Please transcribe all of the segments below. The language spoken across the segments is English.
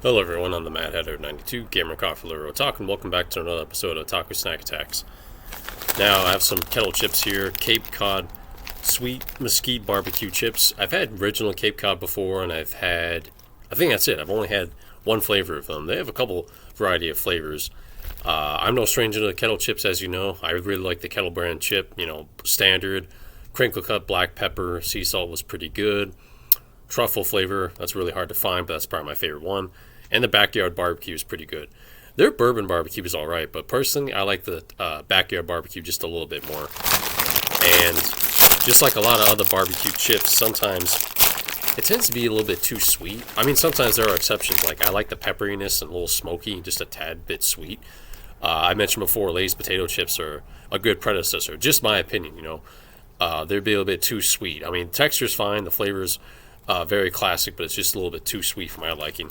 Hello everyone, I'm the Mad Hatter 92 Gamer Coffee Lover Otaku, and welcome back to another episode of Otaku Snack Attacks. Now I have some Kettle chips here, Cape Cod Sweet Mesquite Barbecue chips. I've had original Cape Cod before, and I think that's it. I've only had one flavor of them. They have a couple variety of flavors. I'm no stranger to the Kettle chips, as you know. I really like the Kettle brand chip, standard. Crinkle cut black pepper, sea salt was pretty good. Truffle flavor, that's really hard to find, but that's probably my favorite one. And the backyard barbecue is pretty good. Their bourbon barbecue is alright, but personally, I like the backyard barbecue just a little bit more. And just like a lot of other barbecue chips, sometimes it tends to be a little bit too sweet. I mean, sometimes there are exceptions. Like, I like the pepperiness and a little smoky, just a tad bit sweet. I mentioned before, Lay's potato chips are a good predecessor. Just my opinion, they'd be a little bit too sweet. I mean, texture's fine, the flavor's very classic, but it's just a little bit too sweet for my liking.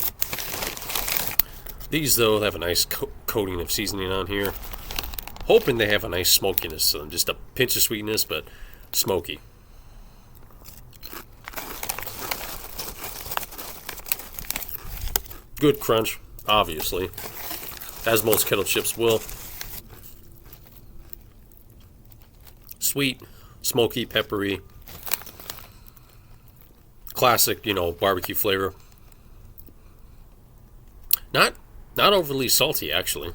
These, though, have a nice coating of seasoning on here. Hoping they have a nice smokiness to them. Just a pinch of sweetness, but smoky. Good crunch, obviously, as most Kettle chips will. Sweet, smoky, peppery. Classic, barbecue flavor. Not overly salty, actually.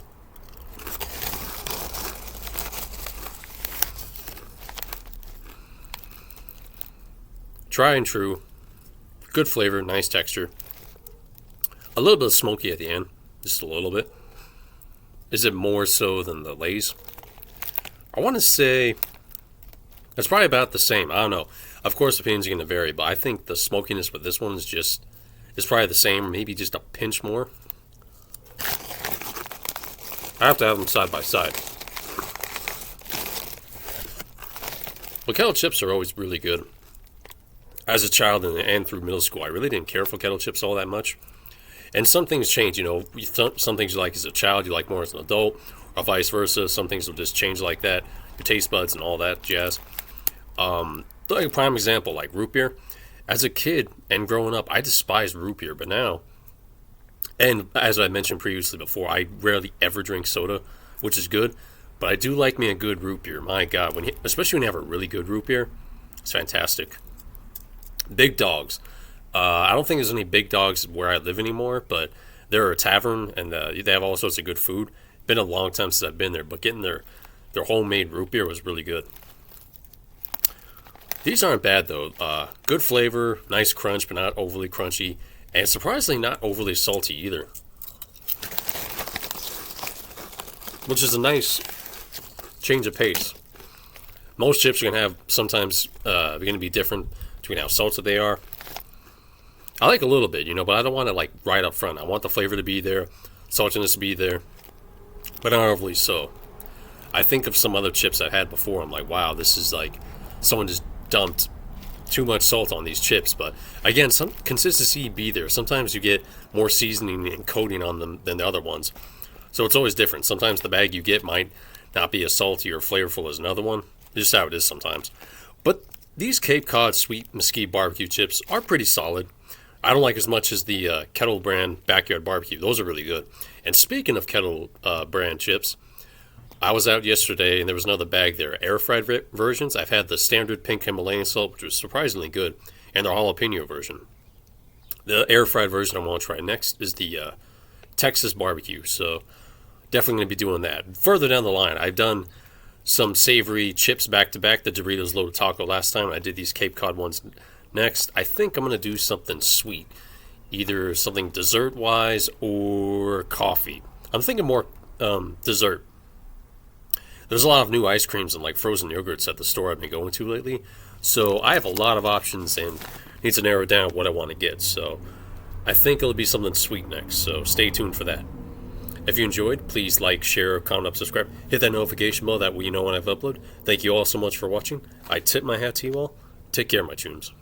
Try and true. Good flavor, nice texture. A little bit of smoky at the end, just a little bit. Is it more so than the Lay's? I want to say it's probably about the same. I don't know. Of course, opinions are going to vary, but I think the smokiness with this one is probably the same, maybe just a pinch more. I have to have them side by side. Well, Kettle chips are always really good. As a child and through middle school, I really didn't care for Kettle chips all that much. And some things change, some things you like as a child, you like more as an adult, or vice versa. Some things will just change like that. Your taste buds and all that jazz. Like a prime example, like root beer. As a kid and growing up, I despised root beer, but now, and as I mentioned previously before, I rarely ever drink soda, which is good, but I do like me a good root beer. My God, especially when you have a really good root beer, it's fantastic. Big Dogs. I don't think there's any Big Dogs where I live anymore, but they're a tavern, and they have all sorts of good food. Been a long time since I've been there, but getting their homemade root beer was really good. These aren't bad, though. Good flavor, nice crunch, but not overly crunchy. And surprisingly, not overly salty either. Which is a nice change of pace. Most chips are going to have, sometimes, they're going to be different between how salted they are. I like a little bit, but I don't want it, like, right up front. I want the flavor to be there, saltiness to be there, but not overly so. I think of some other chips I've had before. I'm like, wow, this is like someone just dumped too much salt on these chips. But again, some consistency be there. Sometimes you get more seasoning and coating on them than the other ones, so it's always different. Sometimes the bag you get might not be as salty or flavorful as another one. Just how it is sometimes. But these Cape Cod Sweet Mesquite Barbecue chips are pretty solid. I don't like as much as the Kettle brand Backyard Barbecue. Those are really good. And speaking of Kettle brand chips, I was out yesterday, and there was another bag there. Air-fried versions. I've had the standard pink Himalayan salt, which was surprisingly good, and their jalapeno version. The air-fried version I want to try next is the Texas barbecue, so definitely going to be doing that. Further down the line, I've done some savory chips back-to-back, the Doritos Loaded Taco last time. I did these Cape Cod ones next. I think I'm going to do something sweet, either something dessert-wise or coffee. I'm thinking more dessert. There's a lot of new ice creams and like frozen yogurts at the store I've been going to lately. So I have a lot of options and need to narrow down what I want to get. So I think it'll be something sweet next. So stay tuned for that. If you enjoyed, please like, share, comment, subscribe. Hit that notification bell, that way you know when I've uploaded. Thank you all so much for watching. I tip my hat to you all. Take care, my tunes.